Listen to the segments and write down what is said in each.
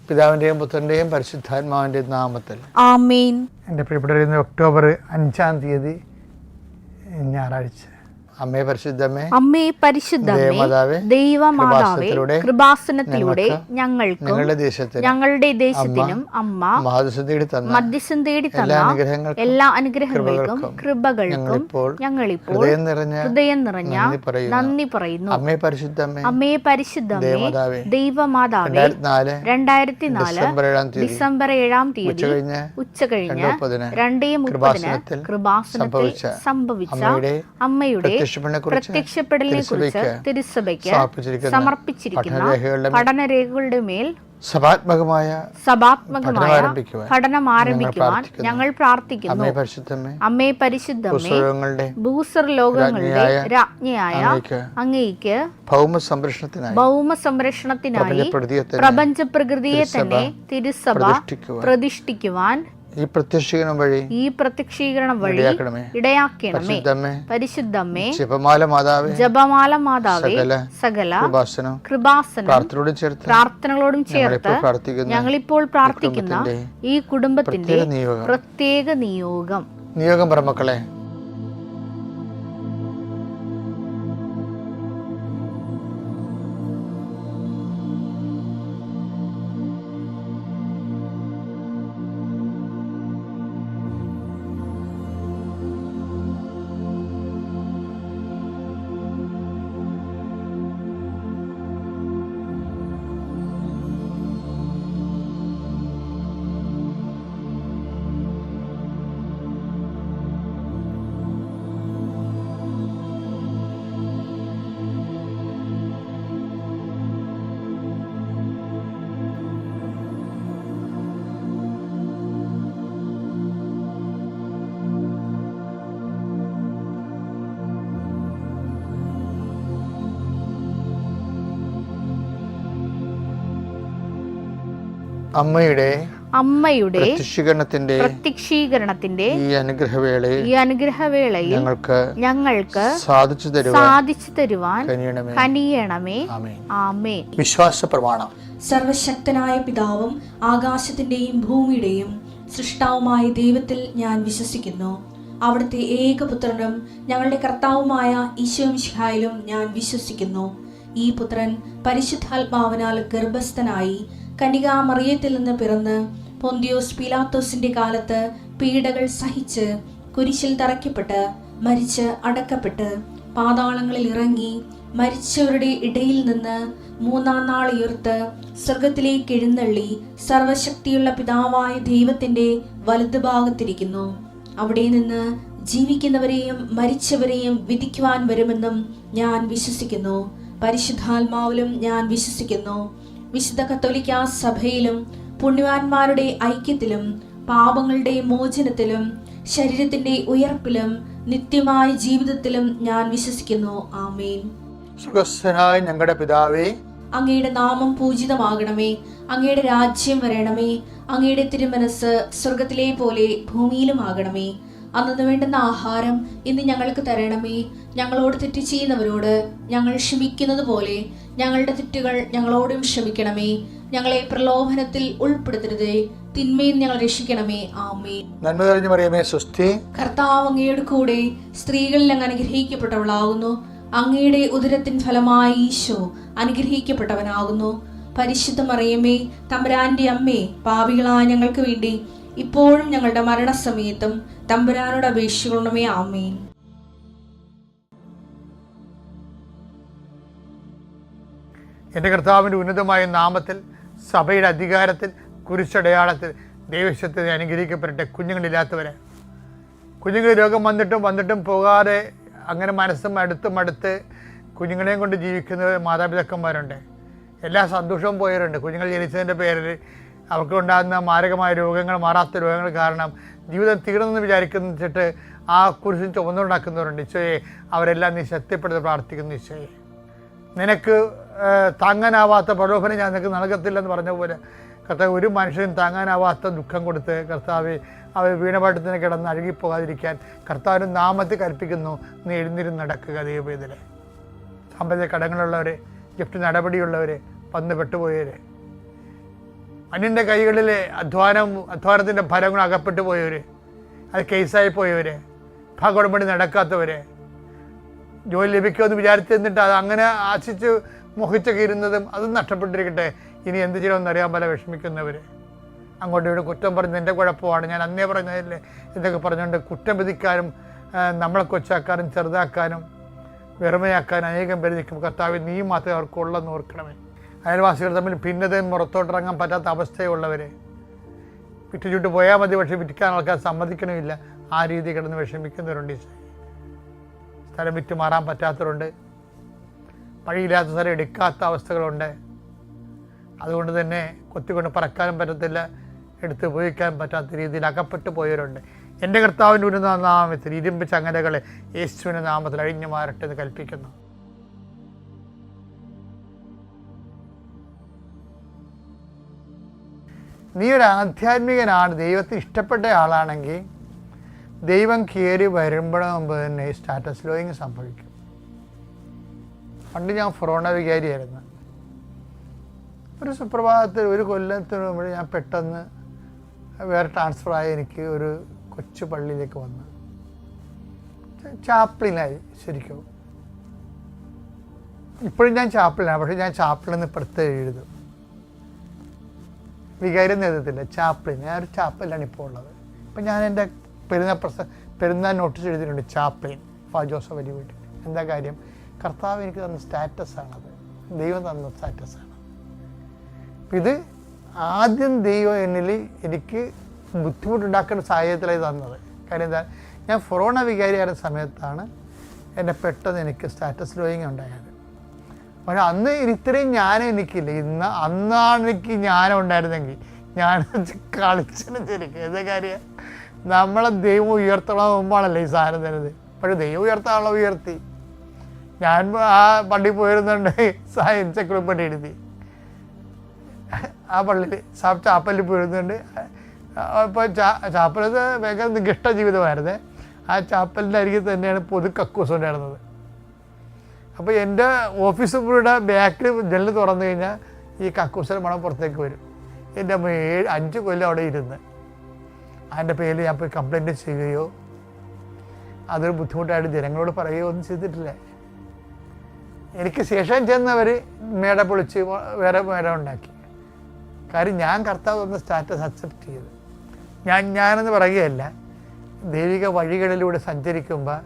പിതാവിൻ്റെയും പുത്രൻ്റെയും പരിശുദ്ധാത്മാവിൻ്റെയും നാമത്തിൽ ആമേൻ. എൻ്റെ പ്രിയപ്പെട്ടവർ, ഒക്ടോബർ 5 ഞായറാഴ്ച. അമ്മേ പരിശുദ്ധമേ, അമ്മേ പരിശുദ്ധമേ, ദൈവമാതാവേ, കൃപാസനത്തിലൂടെ ഞങ്ങൾക്കും ഞങ്ങളുടെ ദേശത്തിനും അമ്മ മധ്യസ്ഥം തേടി തന്ന എല്ലാ അനുഗ്രഹങ്ങൾക്കും കൃപകൾക്കും ഞങ്ങളിപ്പോൾ ഹൃദയം നിറഞ്ഞ നന്ദി പറയുന്നു. അമ്മേ പരിശുദ്ധമേ, അമ്മേ പരിശുദ്ധമേ, ദൈവമാതാവേ, 2004 ഡിസംബർ 7 ഉച്ചകഴിഞ്ഞ് 2:30 കൃപാസനത്തിൽ സംഭവിച്ച അമ്മയുടെ പ്രത്യക്ഷപ്പെടലിനെ കുറിച്ച് തിരുസഭയ്ക്ക് സമർപ്പിച്ചിരിക്കുന്ന പഠനരേഖകളുടെ മേൽ സഭാത്മകമായ പഠനം ആരംഭിക്കുവാൻ ഞങ്ങൾ പ്രാർത്ഥിക്കുന്നു. അമ്മേ പരിശുദ്ധമേ, ഭൂസ്വർ ലോകങ്ങളുടെ രാജ്ഞിയായ അങ്ങേയ്ക്ക് ഭൗമ സംരക്ഷണത്തിനായി പ്രപഞ്ച പ്രകൃതിയെ തന്നെ തിരുസഭ പ്രതിഷ്ഠിക്കുവാൻ ഈ പ്രത്യക്ഷീകരണം വഴി ഇടയാക്കണമേ. പരിശുദ്ധമേ, ജപമാല മാതാവേ, സകല കൃപാസനം പ്രാർത്ഥനകളോടും ചേർത്ത് ഞങ്ങളിപ്പോൾ പ്രാർത്ഥിക്കുന്ന ഈ കുടുംബത്തിന്റെ പ്രത്യേക നിയോഗം പറമക്കളെ, അമ്മയുടെ പ്രത്യക്ഷീകരണത്തിന്റെ ഈ അനുഗ്രഹവേളയിൽ ഞങ്ങൾക്ക് സാധിച്ചു തരുവാൻ കനിയണമേ. ആമേൻ. വിശ്വാസ പ്രമാണം. സർവശക്തനായ പിതാവും ആകാശത്തിന്റെയും ഭൂമിയുടെയും സൃഷ്ടാവുമായ ദൈവത്തിൽ ഞാൻ വിശ്വസിക്കുന്നു. അവിടുത്തെ ഏകപുത്രനും ഞങ്ങളുടെ കർത്താവുമായ ഈശോമിശിഹായിലും ഞാൻ വിശ്വസിക്കുന്നു. ഈ പുത്രൻ പരിശുദ്ധാത്മാവിനാൽ ഗർഭസ്ഥനായി കന്യകാമറിയത്തിൽ നിന്ന് പിറന്ന് പൊന്തിയോസ് പീലാത്തോസിന്റെ കാലത്ത് പീഡകൾ സഹിച്ച് കുരിശിൽ തറയ്ക്കപ്പെട്ട് മരിച്ച് അടക്കപ്പെട്ട് പാതാളങ്ങളിൽ ഇറങ്ങി മരിച്ചവരുടെ ഇടയിൽ നിന്ന് 3-ാം നാൾ ഉയർത്ത് സ്വർഗത്തിലേക്ക് എഴുന്നള്ളി സർവശക്തിയുള്ള പിതാവായ ദൈവത്തിന്റെ വലതുഭാഗത്തിരിക്കുന്നു. അവിടെ നിന്ന് ജീവിക്കുന്നവരെയും മരിച്ചവരെയും വിധിക്കുവാൻ വരുമെന്നും ഞാൻ വിശ്വസിക്കുന്നു. പരിശുദ്ധാത്മാവിലും ഞാൻ വിശ്വസിക്കുന്നു. വിശുദ്ധ കത്തോലിക്കാ സഭയിലും പുണ്യവാന്മാരുടെ ഐക്യത്തിലും പാപങ്ങളുടെ മോചനത്തിലും ശരീരത്തിന്റെ ഉയർപ്പിലും നിത്യമായ ജീവിതത്തിലും ഞാൻ വിശ്വസിക്കുന്നു. ആമേൻ. സ്വർഗ്ഗസ്ഥനായ ഞങ്ങളുടെ പിതാവേ, അങ്ങയുടെ നാമം പൂജിതമാകണമേ. അങ്ങയുടെ രാജ്യം വരണമേ. അങ്ങയുടെ തിരുമനസ് സ്വർഗത്തിലെ പോലെ ഭൂമിയിലും ആകണമേ. അന്നു വേണ്ടുന്ന ആഹാരം ഇന്ന് ഞങ്ങൾക്ക് തരണമേ. ഞങ്ങളോട് തെറ്റ് ചെയ്യുന്നവരോട് ഞങ്ങൾ ക്ഷമിക്കുന്നത് പോലെ ഞങ്ങളുടെ തെറ്റുകൾ ഞങ്ങളോടും ക്ഷമിക്കണമേ. ഞങ്ങളെ പ്രലോഭനത്തിൽ ഉൾപ്പെടുത്തരുതേ, തിന്മയിൽ ഞങ്ങൾ രക്ഷിക്കണമേ. ആമേൻ. നന്മ നിറഞ്ഞ മറിയമേ, സ്വസ്തി. കർത്താവ് അങ്ങയുടെ കൂടെ സ്ത്രീകളിൽ അങ്ങ് അനുഗ്രഹിക്കപ്പെട്ടവളാകുന്നു. അങ്ങയുടെ ഉദരത്തിൻ ഫലമായി ഈശോ അനുഗ്രഹിക്കപ്പെട്ടവനാകുന്നു. പരിശുദ്ധ മറിയമേ, തമ്പുരാന്റെ അമ്മേ, പാപികളായ ഞങ്ങൾക്ക് വേണ്ടി ഇപ്പോഴും ഞങ്ങളുടെ മരണസമയത്തും തമ്പുരാനോട് അപേക്ഷിക്കണമേ. ആമേൻ. എൻ്റെ കർത്താവിൻ്റെ ഉന്നതമായ നാമത്തിൽ, സഭയുടെ അധികാരത്തിൽ, കുരിശടയാളത്തിൽ ദൈവശക്തി അനുഗ്രഹിക്കപ്പെടട്ടെ. കുഞ്ഞുങ്ങളില്ലാത്തവരെ, കുഞ്ഞുങ്ങൾ രോഗം വന്നിട്ടും പോകാതെ അങ്ങനെ മനസ്സും അടുത്ത് കുഞ്ഞുങ്ങളെയും കൊണ്ട് ജീവിക്കുന്ന മാതാപിതാക്കന്മാരുണ്ട്. എല്ലാ സന്തോഷവും പോയവരുണ്ട്. കുഞ്ഞുങ്ങൾ ജനിച്ചതിൻ്റെ പേരിൽ അവർക്കുണ്ടാകുന്ന മാരകമായ രോഗങ്ങൾ, മാറാത്ത രോഗങ്ങൾ കാരണം ജീവിതം തീർന്നെന്ന് വിചാരിച്ചിട്ട് ആ കുരിശിൽ ചുമന്നുണ്ടാക്കുന്നവരുണ്ട്. ഈശോയെ, അവരെല്ലാം നീ ശക്തിപ്പെടുത്തി പ്രാർത്ഥിക്കുന്നു. ഈശോയെ, നിനക്ക് താങ്ങാനാവാത്ത പ്രലോഭനം ഞാൻ നിനക്ക് നൽകത്തില്ലെന്ന് പറഞ്ഞ പോലെ കർത്താവ്, ഒരു മനുഷ്യനും താങ്ങാനാവാത്ത ദുഃഖം കൊടുത്ത് കർത്താവ് അവർ വീണപാട്ടത്തിന് കിടന്ന് അഴുകിപ്പോകാതിരിക്കാൻ കർത്താവിൻ്റെ നാമത്തിൽ കൽപ്പിക്കുന്നു. നീ എഴുന്നിരുന്ന് നടക്കുക. ദൈവവേദന സാമ്പത്തിക കടങ്ങളുള്ളവർ, ഗിഫ്റ്റ് നടപടിയുള്ളവർ, വന്ന് പെട്ടുപോയവർ, അന്യൻ്റെ കൈകളിൽ അധ്വാനത്തിൻ്റെ ഫലങ്ങൾ അകപ്പെട്ടു പോയവർ, അത് കേസായി പോയവർ, ഭാഗം വേണ്ടി നടക്കാത്തവർ, ജോലി ലഭിക്കുമെന്ന് വിചാരിച്ചിരുന്നിട്ട് അത് അങ്ങനെ ആശിച്ച് മോഹിച്ചൊക്കെ ഇരുന്നതും അതും നഷ്ടപ്പെട്ടിരിക്കട്ടെ. ഇനി എന്ത് ചെയ്യണമെന്ന് അറിയാൻ പോലെ വിഷമിക്കുന്നവർ, അങ്ങോട്ടും ഇവിടെ കുറ്റം പറഞ്ഞ് എൻ്റെ കുഴപ്പമാണ്, ഞാൻ അന്നേ പറഞ്ഞതല്ലേ എന്നൊക്കെ പറഞ്ഞുകൊണ്ട് കുറ്റം വിധിക്കാനും നമ്മളെ കൊച്ചാക്കാനും ചെറുതാക്കാനും വെറുമയാക്കാനും അനേകം പേര് നിൽക്കും. കർത്താവ് നീ മാത്രമേ അവർക്കുള്ളെന്ന് ഓർക്കണമേ. അയൽവാസികൾ തമ്മിൽ ഭിന്നതയും പുറത്തോട്ടിറങ്ങാൻ പറ്റാത്ത അവസ്ഥയുള്ളവർ, വിറ്റ് ചുട്ട് പോയാൽ മതി, പക്ഷേ വിൽക്കാൻ ആൾക്കാർ സമ്മതിക്കണമില്ല, ആ രീതി കിടന്ന് വിഷമിക്കുന്നവരുണ്ട്. സ്ഥലം വിറ്റ് മാറാൻ പറ്റാത്തവരുണ്ട്, വഴിയില്ലാത്ത സ്ഥലം എടുക്കാത്ത അവസ്ഥകളുണ്ട്. അതുകൊണ്ട് തന്നെ കൊത്തിക്കൊണ്ട് പറക്കാനും പറ്റത്തില്ല, എടുത്ത് ഉപയോഗിക്കാൻ പറ്റാത്ത രീതിയിൽ അകപ്പെട്ടു പോയവരുണ്ട്. എൻ്റെ കർത്താവിൻ്റെ ഉന്നത നാമത്തിൽ ഇരുമ്പ് ചങ്ങലകളെ യേശുവിൻ്റെ നാമത്തിൽ അഴിഞ്ഞു മാറട്ടെ എന്ന് കൽപ്പിക്കുന്നു. നീ ഒരു ആധ്യാത്മികനാണ്, ദൈവത്തിന് ഇഷ്ടപ്പെട്ട ആളാണെങ്കിൽ ദൈവം കയറി വരുമ്പോഴേ മുമ്പ് തന്നെ സ്റ്റാറ്റസ് ലോയിങ് സംഭവിക്കും. പണ്ട് ഞാൻ ഫൊറോണ വികാരിയായിരുന്നു. ഒരു സുപ്രഭാതത്തിൽ ഒരു കൊല്ലത്തിന് മുമ്പ് ഞാൻ പെട്ടെന്ന് വേറെ ട്രാൻസ്ഫറായി എനിക്ക് ഒരു കൊച്ചു പള്ളിയിലേക്ക് വന്ന് ചാപ്പിളിനായി. ശരിക്കും ഇപ്പോഴും ഞാൻ ചാപ്പിളിനാണ്, പക്ഷേ ഞാൻ ചാപ്പിളിന്ന് പ്രത്യേകം എഴുതും. വികാരം എഴുതത്തില്ല, ചാപ്പിളിൻ. ഞാൻ ഒരു ചാപ്പലിലാണ് ഇപ്പോൾ ഉള്ളത്. ഇപ്പം ഞാൻ എൻ്റെ പെരുന്നാൾ നോട്ടീസ് എഴുതിയിട്ടുണ്ട്, ചാപ്പിളിൻ ഫാ ജോസഫ് അലി വീട്ടിൽ. എന്താ കാര്യം? കർത്താവ് എനിക്ക് തന്ന സ്റ്റാറ്റസാണത്, ദൈവം തന്ന സ്റ്റാറ്റസാണ്. ഇത് ആദ്യം ദൈവം എന്നിൽ എനിക്ക് ബുദ്ധിമുട്ടുണ്ടാക്കുന്ന സാഹചര്യത്തിലായി തന്നത്. കാര്യം എന്താ, ഞാൻ ഫൊറോണ വികാരിയായ സമയത്താണ് എന്നെ പെട്ടെന്ന് എനിക്ക് സ്റ്റാറ്റസ് ലോയിങ് ഉണ്ടായത്. പക്ഷെ അന്ന് ഇത്രയും ജ്ഞാനം എനിക്കില്ല. അന്നാണ് എനിക്ക് ജ്ഞാനം ഉണ്ടായിരുന്നെങ്കിൽ ഞാൻ കളിച്ചനും ശരിക്കും. എന്താ കാര്യം, നമ്മളെ ദൈവം ഉയർത്തണം മുമ്പാണല്ലോ ഈ സാധനം തരുന്നത്. പക്ഷേ ദൈവം ഉയർത്താനുള്ള ഉയർത്തി. ഞാൻ ആ പള്ളിയിൽ പോയിരുന്നുണ്ട്, എൻസൈക്ലോപ്പീഡിയ എഴുതി. ആ പള്ളിയിൽ ചാപ്പലിൽ പോയിരുന്നുണ്ട്. ഇപ്പോൾ ചാപ്പലത് ഭയങ്കര നികഷ്ട ജീവിതമായിരുന്നു. ആ ചാപ്പലിൻ്റെ അരികിൽ തന്നെയാണ് പൊതു കക്കൂസ് ഉണ്ടായിരുന്നത്. അപ്പോൾ എൻ്റെ ഓഫീസ് മുറിയുടെ ബാക്കിൽ ജനൽ തുറന്നു കഴിഞ്ഞാൽ ഈ കക്കൂസിൻ്റെ മണം പുറത്തേക്ക് വരും. എൻ്റെ 5 കൊല്ലം അവിടെ ഇരുന്ന് അതിൻ്റെ പേരിൽ ഞാൻ പോയി കംപ്ലൈൻറ്റ് ചെയ്യുകയോ അതൊരു ബുദ്ധിമുട്ടായിട്ട് ജനങ്ങളോട് പറയുകയോ ഒന്നും ചെയ്തിട്ടില്ല. എനിക്ക് ശേഷം ചെന്നവർ മേട പൊളിച്ച് വേറെ മേട ഉണ്ടാക്കി. കാര്യം ഞാൻ കർത്താവ് തന്ന സ്റ്റാറ്റസ് അക്സെപ്റ്റ് ചെയ്തു. ഞാനെന്ന് പറയുകയല്ല, ദൈവിക വഴികളിലൂടെ സഞ്ചരിക്കുമ്പോൾ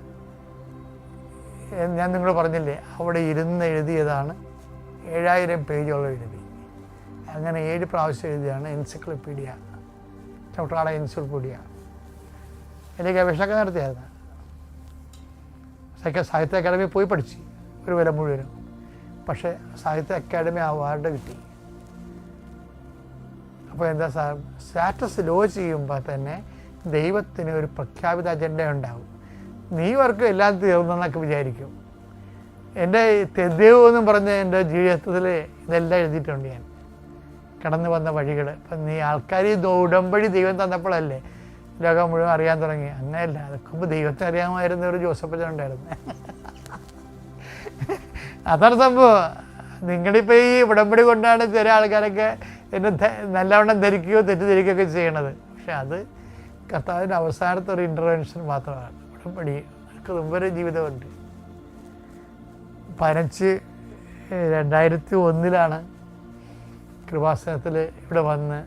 ഞാൻ നിങ്ങൾ പറഞ്ഞില്ലേ, അവിടെ ഇരുന്ന് എഴുതിയതാണ് 7000 പേജോളം എഴുതി. അങ്ങനെ 7 പ്രാവശ്യം എഴുതിയാണ് എൻസൈക്ലോപ്പീഡിയ, ചവിട്ടാള എൻസൈക്ലോപ്പീഡിയ. എൻ്റെ ഗവേഷണമൊക്കെ നടത്തിയായിരുന്നു. സാഹിത്യ അക്കാദമി പോയി പഠിച്ച് ഒരു വില മുഴുവനും. പക്ഷേ സാഹിത്യ അക്കാദമി അവാർഡ് കിട്ടി. അപ്പോൾ എന്താ സ്റ്റാറ്റസ് ലോ ചെയ്യുമ്പോൾ തന്നെ ദൈവത്തിന് ഒരു പ്രഖ്യാപിത അജണ്ട ഉണ്ടാവും. നീ വർക്ക് എല്ലാം തീർന്നെന്നൊക്കെ വിചാരിക്കും. എൻ്റെ തെദേവ് എന്നും പറഞ്ഞ് എൻ്റെ ജീവിതത്തിൽ ഇതെല്ലാം എഴുതിയിട്ടുണ്ട് ഞാൻ, കടന്നു വന്ന വഴികൾ. അപ്പം നീ ആൾക്കാർ ഉടമ്പടി ദൈവം തന്നപ്പോഴല്ലേ ലോകം മുഴുവൻ അറിയാൻ തുടങ്ങി. അങ്ങനെയല്ല, അതൊക്കെ മുമ്പ് ദൈവത്തെ അറിയാമായിരുന്ന ഒരു ജോസഫ് ഉണ്ടായിരുന്നു. അതാണ് സംഭവം. നിങ്ങളിപ്പോൾ ഈ ഉടമ്പടി കൊണ്ടാണ് ചില ആൾക്കാരൊക്കെ എന്നെ നല്ലവണ്ണം ധരിക്കുകയോ തെറ്റിദ്ധരിക്കുകയൊക്കെ ചെയ്യണത്. പക്ഷെ അത് കർത്താവിൻ്റെ അവസാനത്തെ ഒരു ഇൻ്റർവെൻഷൻ മാത്രമാണ്. ഉടമ്പടി എനിക്ക് മുമ്പൊരു ജീവിതമുണ്ട്. 2001 കൃപാസനത്തിൽ ഇവിടെ വന്ന്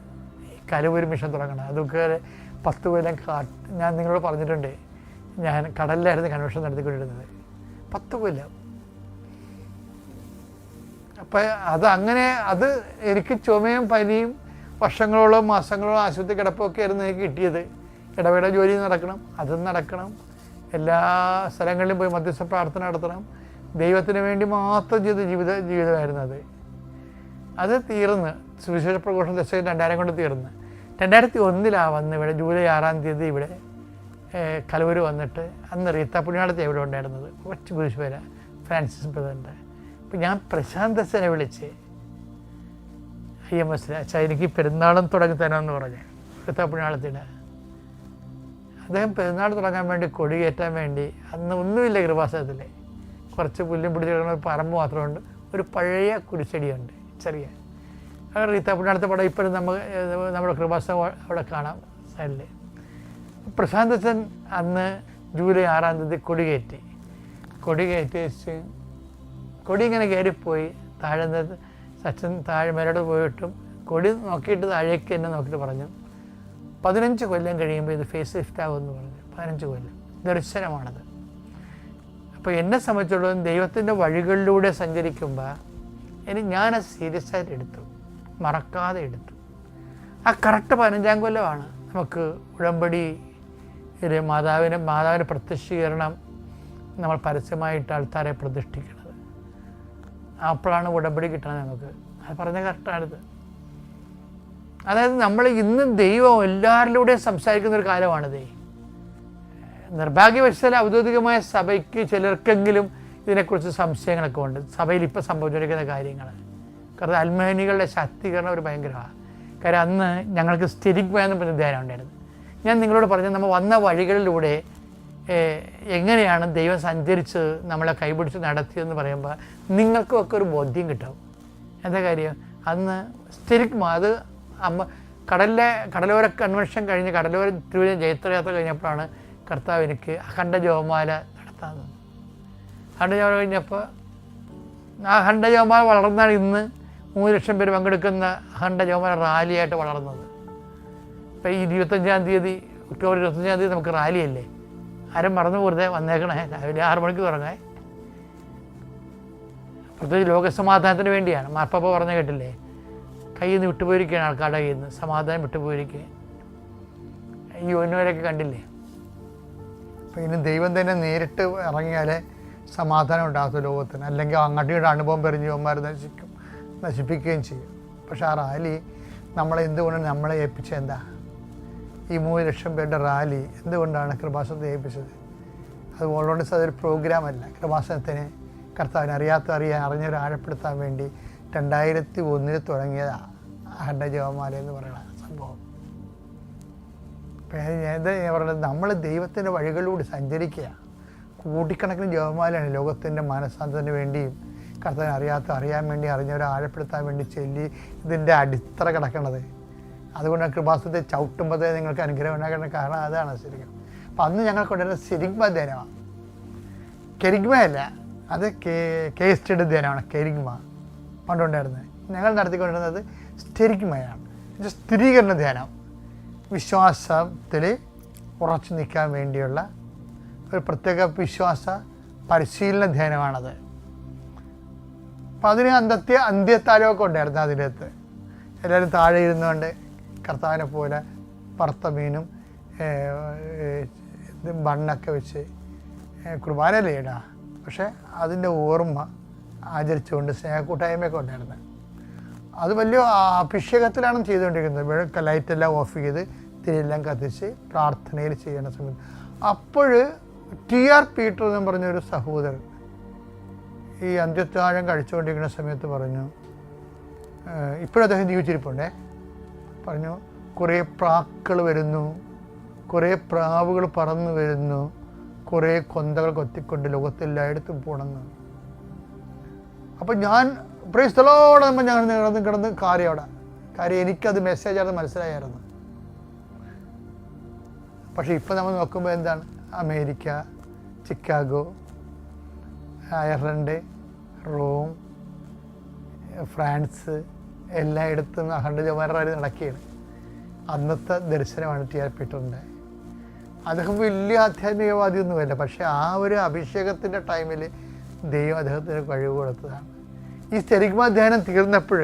കലവൂർ മിഷൻ തുടങ്ങണം. അതൊക്കെ 10 കൊല്ലം ഞാൻ നിങ്ങളോട് പറഞ്ഞിട്ടുണ്ട്. ഞാൻ കടലിലായിരുന്നു കൺവെൻഷൻ നടത്തിക്കൊണ്ടിരുന്നത് 10 കൊല്ലം. അപ്പം അത് എനിക്ക് ചുമയും പനിയും വർഷങ്ങളോളം മാസങ്ങളോളം ആശുപത്രി കിടപ്പൊക്കെ ആയിരുന്നു എനിക്ക് കിട്ടിയത്. ഇടവേള ജോലി നടക്കണം, അതും നടക്കണം, എല്ലാ സ്ഥലങ്ങളിലും പോയി മധ്യസ്ഥ പ്രാർത്ഥന നടത്തണം. ദൈവത്തിന് വേണ്ടി മാത്രം ചെയ്ത ജീവിതമായിരുന്നു അത് തീർന്ന് സുവിശേഷ പ്രഘോഷണം 2000 കൊണ്ട് തീർന്ന് 2001 വന്ന് ഇവിടെ ജൂലൈ 6 ഇവിടെ കലവൂർ വന്നിട്ട് അന്ന് റീത്ത പുണ്യാളത്തെ ഇവിടെ ഉണ്ടായിരുന്നത് കുറച്ച് കുരിശുപേര ഫ്രാൻസിസ് ബ്രദറിൻ്റെ. അപ്പം ഞാൻ പ്രശാന്ത് അച്ഛനെ വിളിച്ച് IMS അച്ഛാ എനിക്ക് പെരുന്നാളും തുടങ്ങി തരാമെന്ന് പറഞ്ഞ് റീത്ത പുണ്യാളത്തിൻ്റെ. അദ്ദേഹം പെരുന്നാൾ തുടങ്ങാൻ വേണ്ടി കൊടി കയറ്റാൻ വേണ്ടി അന്ന് ഒന്നുമില്ല കൃപാസനത്തിൽ, കുറച്ച് പുല്ലും പിടിച്ച് കിടക്കുന്ന ഒരു പറമ്പ് മാത്രമുണ്ട്, ഒരു പഴയ കുരിശടിയുണ്ട് ചെറിയ. റീത്താപ്പുഴ അടുത്ത പടം ഇപ്പോഴും നമ്മുടെ കൃപാസനം അവിടെ കാണാം സൈഡിൽ. പ്രശാന്ത് അച്ഛൻ അന്ന് ജൂലൈ 6-ാം തീയതി കൊടി കയറ്റി വെച്ച് കൊടി ഇങ്ങനെ കയറിപ്പോയി. താഴെ അച്ഛൻ താഴെ മേലോട്ട് പോയിട്ടും കൊടി നോക്കിയിട്ട് താഴേക്ക് എന്നെ നോക്കിയിട്ട് പറഞ്ഞു 15 കൊല്ലം കഴിയുമ്പോൾ ഇത് ഫേസ് ലിഫ്റ്റ് ആകുമെന്ന് പറഞ്ഞു. 15 കൊല്ലം ദർശനമാണത്. അപ്പോൾ എന്നെ സംബന്ധിച്ചിടത്തോളം ദൈവത്തിൻ്റെ വഴികളിലൂടെ സഞ്ചരിക്കുമ്പോൾ ഞാനത് സീരിയസ് ആയിട്ട് എടുത്തു, മറക്കാതെ എടുത്തു. ആ കറക്റ്റ് 15-ാം കൊല്ലമാണ് നമുക്ക് ഉടമ്പടി മാതാവിൻ്റെ പ്രത്യക്ഷീകരണം നമ്മൾ പരസ്യമായിട്ട് ആൾക്കാരെ പ്രതിഷ്ഠിക്കുന്നത്. അപ്പോഴാണ് ഉടമ്പടി കിട്ടണത് നമുക്ക്. അത് പറഞ്ഞ കറക്റ്റാണിത്. അതായത് നമ്മൾ ഇന്നും ദൈവം എല്ലാവരിലൂടെയും സംസാരിക്കുന്ന ഒരു കാലമാണിത്. നിർഭാഗ്യവശാൽ ഔദ്യോഗികമായ സഭയ്ക്ക് ചിലർക്കെങ്കിലും ഇതിനെക്കുറിച്ച് സംശയങ്ങളൊക്കെ ഉണ്ട്. സഭയിൽ ഇപ്പോൾ സംഭവിച്ചുകൊണ്ടിരിക്കുന്ന കാര്യങ്ങൾ. കാരണം അൽമേനികളുടെ ശാക്തീകരണം ഒരു ഭയങ്കരമാണ്. കാര്യം അന്ന് ഞങ്ങൾക്ക് സ്റ്റിരിക് എന്ന് പറഞ്ഞ ധ്യാനം ഉണ്ടായിരുന്നു. ഞാൻ നിങ്ങളോട് പറഞ്ഞു, നമ്മൾ വന്ന വഴികളിലൂടെ എങ്ങനെയാണ് ദൈവം സഞ്ചരിച്ച് നമ്മളെ കൈപിടിച്ച് നടത്തിയെന്ന് പറയുമ്പോൾ നിങ്ങൾക്കൊക്കെ ഒരു ബോധ്യം കിട്ടും. എന്താ കാര്യം, അന്ന് സ്റ്റിരിക് അത് കടലോര കൺവെൻഷൻ കഴിഞ്ഞ് കടലോര തിരുവനന്തപുരം ജൈത്രയാത്ര കഴിഞ്ഞപ്പോഴാണ് കർത്താവ് എനിക്ക് അഖണ്ഡ ജപമാല നടത്താൻ തന്നു. അഖണ്ഡ ജപമാല കഴിഞ്ഞപ്പോൾ ആ അഖണ്ഡ ജപമാല വളർന്നാണ് ഇന്ന് 3 ലക്ഷം പേര് പങ്കെടുക്കുന്ന അഖണ്ഡ ജപമാല റാലിയായിട്ട് വളർന്നത്. ഇപ്പോൾ ഈ 25-ാം തീയതി ഒക്ടോബർ 25-ാം തീയതി നമുക്ക് റാലിയല്ലേ, ആരും മറന്നു പോരുതേ, വന്നേക്കണേ. രാവിലെ 6 മണിക്ക് തുടങ്ങേ. പ്രത്യേകിച്ച് ലോകസമാധാനത്തിന് വേണ്ടിയാണ്. മാർപ്പാപ്പ പറഞ്ഞു കേട്ടില്ലേ, കയ്യിൽ നിന്ന് വിട്ടുപോയിരിക്കുകയാണ് ആൾക്കാരുടെ കയ്യിൽ നിന്ന്, സമാധാനം വിട്ടുപോയിരിക്കുക. ഈ ഒന്നുവരെയൊക്കെ കണ്ടില്ലേ. അപ്പോൾ ഇനി ദൈവം തന്നെ നേരിട്ട് ഇറങ്ങിയാലേ സമാധാനം ഉണ്ടാകത്തു ലോകത്തിന്. അല്ലെങ്കിൽ അങ്ങോട്ടും അനുഭവം പെറിഞ്ഞ് യോന്മാർ നശിപ്പിക്കുകയും ചെയ്യും. പക്ഷെ ആ റാലി എന്തുകൊണ്ട് നമ്മളെ ഏൽപ്പിച്ചത് എന്താ? ഈ 3 ലക്ഷം പേരുടെ റാലി എന്തുകൊണ്ടാണ് കൃപാസനത്തെ ഏൽപ്പിച്ചത്? അത് ഓൾറെഡി അതൊരു പ്രോഗ്രാമല്ല. കൃപാസനത്തിന് കർത്താവിനെ അറിഞ്ഞവരെ ആഴപ്പെടുത്താൻ വേണ്ടി 2001 തുടങ്ങിയതാണ് അഖണ്ഡ ജപമാല എന്ന് പറയുന്ന സംഭവം. എന്താ ഞാൻ പറയുന്നത്, നമ്മൾ ദൈവത്തിൻ്റെ വഴികളിലൂടെ സഞ്ചരിക്കുക. കോടിക്കണക്കിന് ജപമാലയാണ് ലോകത്തിൻ്റെ മാനസാന്തരത്തിന് വേണ്ടിയും കർത്താവിനെ അറിയാൻ വേണ്ടി അറിഞ്ഞവരെ ആഴപ്പെടുത്താൻ വേണ്ടി ചൊല്ലി ഇതിൻ്റെ അടിത്തറ കിടക്കണത്. അതുകൊണ്ടാണ് കൃപാസനത്തെ ചവിട്ടുമ്പോഴത്തേ നിങ്ങൾക്ക് അനുഗ്രഹം ഉണ്ടാക്കുന്ന കാരണം അതാണ് ശരിക്കും. അപ്പം അന്ന് ഞങ്ങൾ കൊണ്ടുവരുന്ന സിരിഗ്മ ധ്യാനമാണ്. കെരിഗ്മയല്ല, അത് കേസ്റ്റഡ് ധ്യാനമാണ്. കെരിഗ്മ പണ്ടുണ്ടായിരുന്നത്. ഞങ്ങൾ നടത്തിക്കൊണ്ടിരുന്നത് സ്റ്റെരിഗ്മയാണ്. സ്ഥിരീകരണ ധ്യാനം. വിശ്വാസത്തിൽ ഉറച്ചു നിൽക്കാൻ വേണ്ടിയുള്ള ഒരു പ്രത്യേക വിശ്വാസ പരിശീലന ധ്യാനമാണത്. അപ്പം അതിന് അന്ത്യത്താഴമൊക്കെ ഉണ്ടായിരുന്നു. അതിനകത്ത് എല്ലാവരും താഴെ ഇരുന്നുകൊണ്ട് കർത്താവിനെ പോലെ വറുത്ത മീനും ബണ്ണൊക്കെ വെച്ച് കുർബാനയല്ലേ ഇടാ, പക്ഷേ അതിൻ്റെ ഓർമ്മ ആചരിച്ചുകൊണ്ട് സ്നേഹക്കൂട്ടായ്മയൊക്കെ ഉണ്ടായിരുന്നു. അത് വലിയ അഭിഷേകത്തിലാണ് ചെയ്തുകൊണ്ടിരിക്കുന്നത്. ലൈറ്റെല്ലാം ഓഫ് ചെയ്ത് തിരിയെല്ലാം കത്തിച്ച് പ്രാർത്ഥനയിൽ ചെയ്യുന്ന സമയത്ത് അപ്പോൾ TR പീറ്റർ എന്ന് പറഞ്ഞൊരു സഹോദരൻ ഈ അന്ത്യത്താഴം കഴിച്ചുകൊണ്ടിരിക്കുന്ന സമയത്ത് പറഞ്ഞു, ഇപ്പോഴും അദ്ദേഹം ജീവിച്ചിരിപ്പുണ്ടേ, പറഞ്ഞു കുറേ പ്രാക്കൾ വരുന്നു, കുറേ പ്രാവുകൾ പറന്നു വരുന്നു, കുറേ കൊന്തകൾ കൊത്തിക്കൊണ്ട് ലോകത്തെല്ലായിടത്തും പോകണമെന്ന്. അപ്പം ഞാൻ പ്രൈസ്തലോടെ നമ്മൾ ഞങ്ങൾ കിടന്ന് കാര്യം എനിക്കത് മെസ്സേജാണ് മനസ്സിലായിരുന്നു. പക്ഷേ ഇപ്പം നമ്മൾ നോക്കുമ്പോൾ എന്താണ്, America, Chicago, Ireland, Rome, France എല്ലായിടത്തും അഖണ്ഡ ജപമാല റാലി നടക്കുകയാണ്. അന്നത്തെ ദർശനമാണ് TR പീറ്ററിൻ്റെ. അദ്ദേഹം വലിയ ആധ്യാത്മികവാദിയൊന്നുമല്ല, പക്ഷേ ആ ഒരു അഭിഷേകത്തിൻ്റെ ടൈമിൽ ദൈവം അദ്ദേഹത്തിന് കഴിവ് കൊടുത്തതാണ്. ഈ സ്റ്റെരിഗ്മ ധ്യാനം തീർന്നപ്പോൾ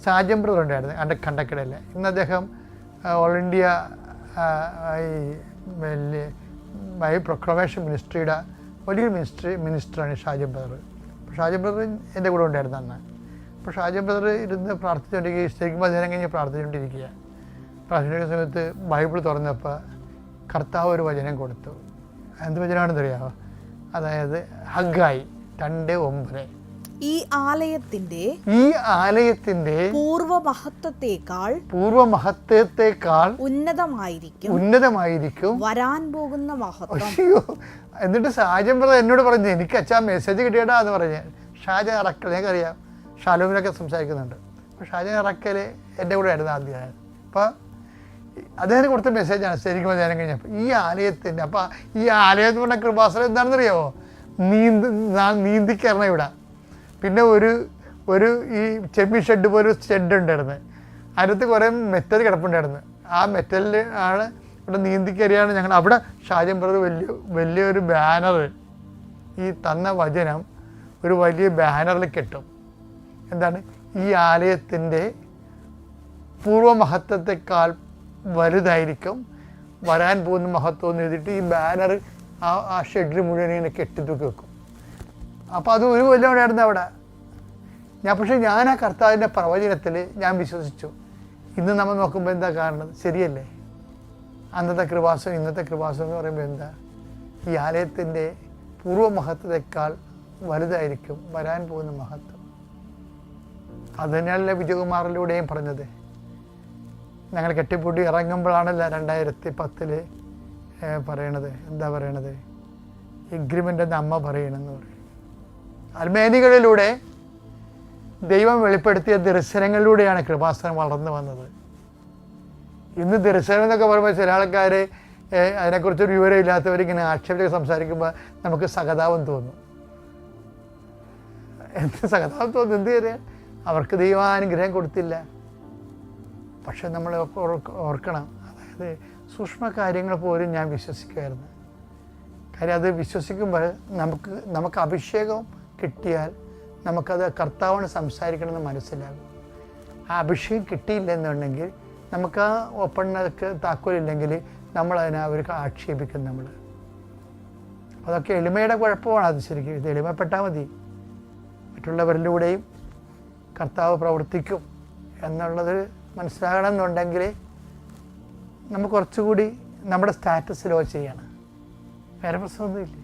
സാജൻ ബ്രദർ ഉണ്ടായിരുന്നു എൻ്റെ കണ്ടക്കിടയിൽ. ഇന്ന് അദ്ദേഹം ഓൾ ഇന്ത്യ ഈ പ്രൊക്ലമേഷൻ മിനിസ്ട്രിയുടെ വലിയൊരു മിനിസ്റ്ററാണ് ഷാജൻ ബ്രദർ. അപ്പോൾ ഷാജൻ ബ്രദർ എൻ്റെ കൂടെ ഉണ്ടായിരുന്നു അന്ന്. അപ്പോൾ ഷാജൻ ബ്രദർ ഇരുന്ന് പ്രാർത്ഥിച്ചുകൊണ്ടിരിക്കുക, സ്റ്റെരിഗ്മ ധ്യാനം കഴിഞ്ഞ് പ്രാർത്ഥിച്ചുകൊണ്ടിരിക്കുന്ന സമയത്ത് ബൈബിൾ തുറന്നപ്പോൾ കർത്താവ് ഒരു വചനം കൊടുത്തു. എന്ത് വചനമാണെന്ന് അറിയാമോ? അതായത് ഹഗ്ഗായി 2:9. ഈ ആലയത്തിന്റെ പൂർവമഹത്വത്തെക്കാൾ ഉന്നതമായിരിക്കും വരാൻ പോകുന്ന മഹത്വം. അയ്യോ, എന്നിട്ട് ഷാജൻ ബ്രദർ എന്നോട് പറഞ്ഞു, എനിക്ക് അച്ഛാ മെസ്സേജ് കിട്ടിയടാ എന്ന് പറഞ്ഞ്. ഷാജൻ അറക്കൽ ഞങ്ങൾക്കറിയാം, ഷാലോമിലൊക്കെ സംസാരിക്കുന്നുണ്ട്. അപ്പോൾ ഷാജൻ ഇറക്കൽ എൻ്റെ കൂടെ ആയിരുന്നു ആദ്യം. അപ്പോൾ അദ്ദേഹത്തിന് കൊടുത്ത മെസ്സേജാണ് ശരിക്കും ധ്യാനം കഴിഞ്ഞപ്പോൾ ഈ ആലയത്തിൻ്റെ. അപ്പോൾ ഈ ആലയത്തിൽ പറഞ്ഞ കൃപാസനം എന്താണെന്നറിയാമോ? നീന്തിക്കറണം ഇവിടെ. പിന്നെ ഒരു ഈ ചെമ്മി ഷെഡ് പോലെ ഒരു ഷെഡ് ഉണ്ടായിരുന്നു, അതിനകത്ത് കുറേ മെറ്റൽ കിടപ്പുണ്ടായിരുന്നു. ആ മെറ്റലിൽ ആണ് ഇവിടെ നീന്തിക്കറിയാണ് ഞങ്ങൾ അവിടെ ഷാജൻ ബ്രദർ വലിയൊരു ബാനർ, ഈ തന്ന വചനം ഒരു വലിയ ബാനറിൽ കെട്ടും. എന്താണ്? ഈ ആലയത്തിൻ്റെ പൂർവ്വമഹത്വത്തെക്കാൾ വലുതായിരിക്കും വരാൻ പോകുന്ന മഹത്വം എന്ന് എഴുതിയിട്ട് ഈ ബാനർ ആ ഷെഡിൽ മുഴുവൻ ഇങ്ങനെ കെട്ടിത്തൂക്കി വെക്കും. അപ്പോൾ അത് ഒരു കൊല്ലം ഉണ്ടായിരുന്നു അവിടെ. പക്ഷേ ഞാൻ ആ കർത്താവിൻ്റെ പ്രവചനത്തിൽ ഞാൻ വിശ്വസിച്ചു. ഇന്ന് നമ്മൾ നോക്കുമ്പോൾ എന്താ കാണുന്നത്? ശരിയല്ലേ? അന്നത്തെ കൃപാസനം ഇന്നത്തെ കൃപാസനം എന്ന് പറയുമ്പോൾ എന്താ? ഈ ആലയത്തിൻ്റെ പൂർവ്വമഹത്വത്തെക്കാൾ വലുതായിരിക്കും വരാൻ പോകുന്ന മഹത്വം. അത് തന്നെയാണല്ലോ വിജയകുമാറിലൂടെയും പറഞ്ഞത്. ഞങ്ങൾ കെട്ടിപ്പൂട്ടി ഇറങ്ങുമ്പോഴാണല്ലോ 2010 പറയണത്. എന്താ പറയണത്? എഗ്രിമെൻ്റ് എന്ന് അമ്മ പറയണമെന്ന് പറയും. അൽമേനികളിലൂടെ ദൈവം വെളിപ്പെടുത്തിയ ദർശനങ്ങളിലൂടെയാണ് കൃപാസനം വളർന്നു വന്നത്. ഇന്ന് ദർശനം എന്നൊക്കെ പറയുമ്പോൾ ചില ആൾക്കാർ അതിനെക്കുറിച്ചൊരു വിവരമില്ലാത്തവരിങ്ങനെ ആക്ഷേപത്തിൽ സംസാരിക്കുമ്പോൾ നമുക്ക് സഹതാപം തോന്നും. സഹതാപം തോന്നും. എന്ത് ചെയ്യാൻ? അവർക്ക് ദൈവാനുഗ്രഹം കൊടുത്തില്ല. പക്ഷെ നമ്മൾ ഓർക്കണം, അതായത് സൂക്ഷ്മ കാര്യങ്ങൾ പോലും ഞാൻ വിശ്വസിക്കുമായിരുന്നു. കാര്യം അത് വിശ്വസിക്കുമ്പോൾ നമുക്ക് അഭിഷേകം കിട്ടിയാൽ നമുക്കത് കർത്താവിന് സംസാരിക്കണമെന്ന് മനസ്സിലാകും. ആ അഭിഷേകം കിട്ടിയില്ലെന്നുണ്ടെങ്കിൽ നമുക്ക് ആ ഓപ്പണിനൊക്കെ താക്കോലില്ലെങ്കിൽ നമ്മളതിനെ അവർക്ക് ആക്ഷേപിക്കും. നമ്മൾ അതൊക്കെ എളിമയുടെ കുഴപ്പമാണ്. അത് ശരിക്കും ഇത് എളിമപ്പെട്ടാൽ മതി. മറ്റുള്ളവരിലൂടെയും കർത്താവ് പ്രവർത്തിക്കും എന്നുള്ളത് മനസ്സിലാകണമെന്നുണ്ടെങ്കിൽ നമുക്ക് കുറച്ചുകൂടി നമ്മുടെ സ്റ്റാറ്റസ് ലോ ചെയ്യണം. വേറെ പ്രശ്നമൊന്നുമില്ല.